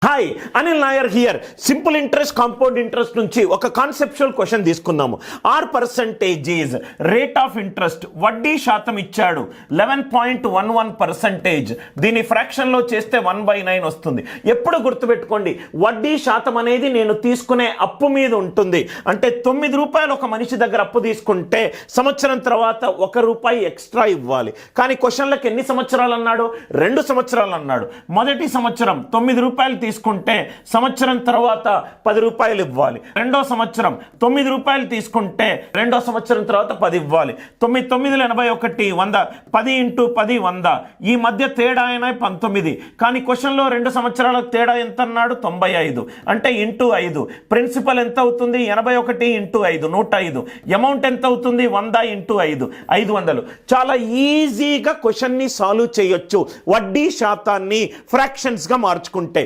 Hi, Anil Nair here. Simple interest, compound interest నుంచి ఒక conceptual question తీసుకుందాము. R percentage is rate of interest. వడ్డీ శాతం ఇచ్చాడు 11.11%. దీని ఫ్రాక్షన్లో చేస్తే 1/9 వస్తుంది. ఎప్పుడు గుర్తుపెట్టుకోండి, వడ్డీ శాతం అనేది నేను తీసుకునే అప్పు మీద ఉంటుంది. అంటే 9 రూపాయలు ఒక మనిషి దగ్గర అప్పు తీసుకుంటే సంవత్సరం తర్వాత ₹1 ఎక్స్ట్రా ఇవ్వాలి. కానీ క్వశ్చన్లకు ఎన్ని సంవత్సరాలు అన్నాడు? 2 సంవత్సరాలు అన్నాడు. మొదటి సంవత్సరం 9 రూపాయలు తీసుకుంటే సంవత్సరం తర్వాత ₹10 ఇవ్వాలి. రెండో సంవత్సరం 9 రూపాయలు తీసుకుంటే రెండో సంవత్సరం తర్వాత 10 ఇవ్వాలి. 9 9 81 100. 10 × 10 100. ఈ మధ్య తేడా అయినా 19. కానీ క్వశ్చన్లో 2 సంవత్సరాల తేడా ఎంత అన్నాడు? 95. అంటే ఇంటూ 5. ప్రిన్సిపల్ ఎంత అవుతుంది? 81 × 5 105. అమౌంట్ ఎంత అవుతుంది? 100 × 5 500. చాలా ఈజీగా క్వశ్చన్ని సాల్వ్ చేయొచ్చు వడ్డీ శాతాన్ని ఫ్రాక్షన్స్గా మార్చుకుంటే.